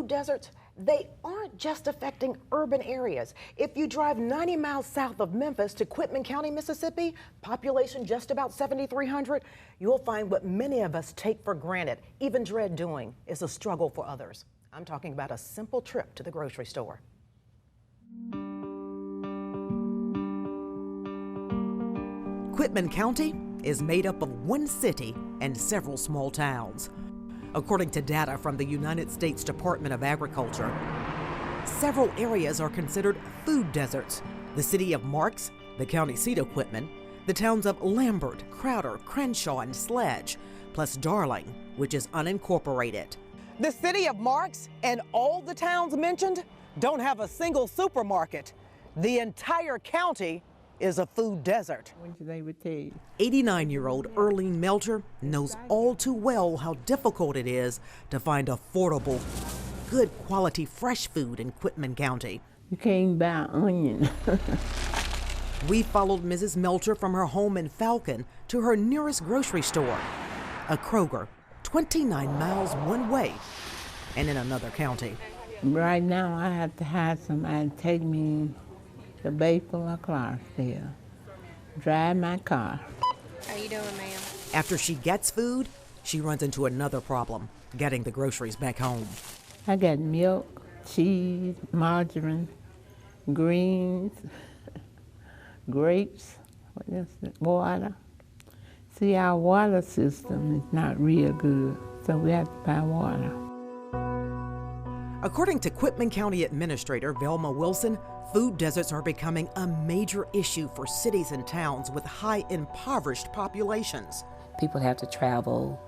food deserts, they aren't just affecting urban areas. If you drive 90 miles south of Memphis to Quitman County, Mississippi, population just about 7,300, you'll find what many of us take for granted, even dread doing, is a struggle for others. I'm talking about a simple trip to the grocery store. Quitman County is made up of one city and several small towns. According to data from the United States Department of Agriculture, several areas are considered food deserts. The city of Marks, the county seat of Quitman, the towns of Lambert, Crowder, Crenshaw, and Sledge, plus Darling, which is unincorporated. The city of Marks and all the towns mentioned don't have a single supermarket. The entire county is a food desert. 89-year-old Earlene Melcher knows all too well how difficult it is to find affordable, good quality fresh food in Quitman County. You can't buy onion. We followed Mrs. Melcher from her home in Falcon to her nearest grocery store, a Kroger, 29 miles one way and in another county. Right now I have to hire somebody to take me to Bayful or Clarksdale, drive my car. How you doing, ma'am? After she gets food, she runs into another problem, getting the groceries back home. I got milk, cheese, margarine, greens, grapes, what else? Water. See, our water system is not real good, so we have to buy water. According to Quitman County Administrator Velma Wilson, food deserts are becoming a major issue for cities and towns with high impoverished populations. People have to travel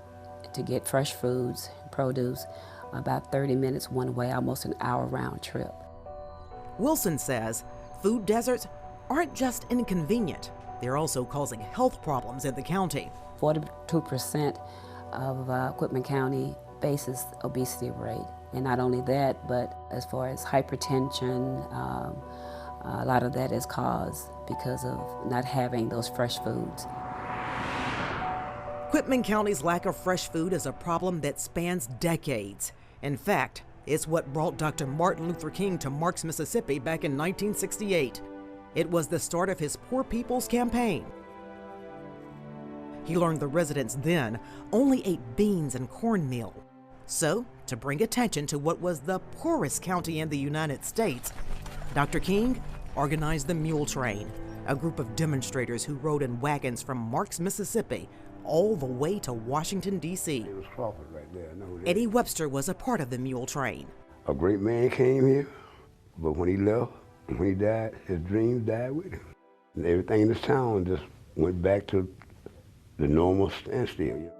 to get fresh foods, produce, about 30 minutes one way, almost an hour round trip. Wilson says food deserts aren't just inconvenient, they're also causing health problems in the county. 42% of Quitman County faces obesity rate. And not only that, but as far as hypertension, a lot of that is caused because of not having those fresh foods. Quitman County's lack of fresh food is a problem that spans decades. In fact, it's what brought Dr. Martin Luther King to Marks, Mississippi back in 1968. It was the start of his Poor People's Campaign. He learned the residents then only ate beans and cornmeal. So, to bring attention to what was the poorest county in the United States, Dr. King organized the Mule Train, a group of demonstrators who rode in wagons from Marks, Mississippi, all the way to Washington, D.C. It was Crawford right there. I know that. Eddie Webster was a part of the Mule Train. A great man came here, but when he left, when he died, his dreams died with him. And everything in this town just went back to the normal standstill.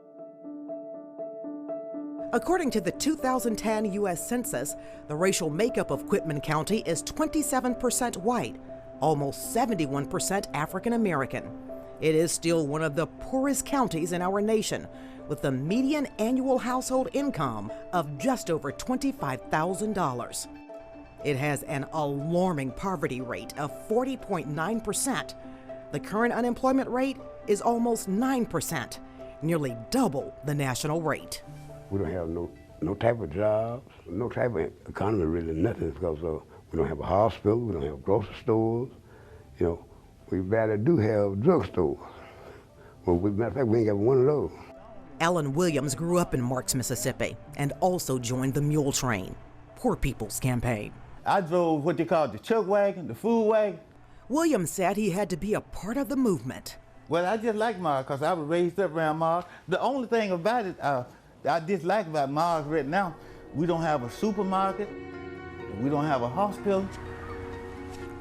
According to the 2010 U.S. Census, the racial makeup of Quitman County is 27% white, almost 71% African American. It is still one of the poorest counties in our nation, with a median annual household income of just over $25,000. It has an alarming poverty rate of 40.9%. The current unemployment rate is almost 9%, nearly double the national rate. We don't have no type of jobs, no type of economy, really nothing, because we don't have a hospital, we don't have grocery stores. You know, we barely do have drugstores. Well, matter of fact, we ain't got one of those. Alan Williams grew up in Marks, Mississippi, and also joined the Mule Train, Poor People's Campaign. I drove what they call the chuck wagon, the food wagon. Williams said he had to be a part of the movement. Well, I just like Mars because I was raised up around Mars. The only thing about it I dislike about Mars right now, we don't have a supermarket, we don't have a hospital.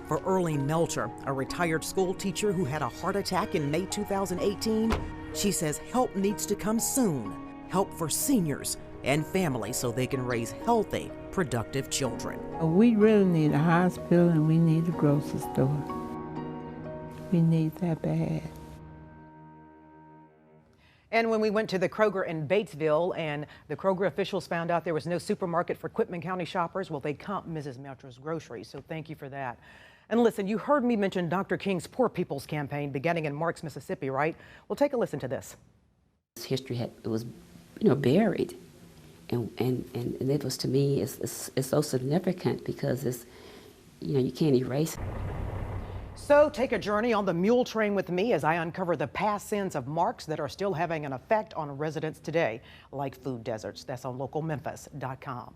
For Earlene Melcher, a retired school teacher who had a heart attack in May 2018, she says help needs to come soon. Help for seniors and families so they can raise healthy, productive children. We really need a hospital and we need a grocery store. We need that bad. And when we went to the Kroger in Batesville and the Kroger officials found out there was no supermarket for Quitman County shoppers, well, they comped Mrs. Melcher's groceries, so thank you for that. And listen, you heard me mention Dr. King's Poor People's Campaign beginning in Marks, Mississippi, right? Well, take a listen to this. History was, buried. And it was, to me, it's so significant because it's, you can't erase it. So take a journey on the mule train with me as I uncover the past sins of marks that are still having an effect on residents today, like food deserts. That's on localmemphis.com.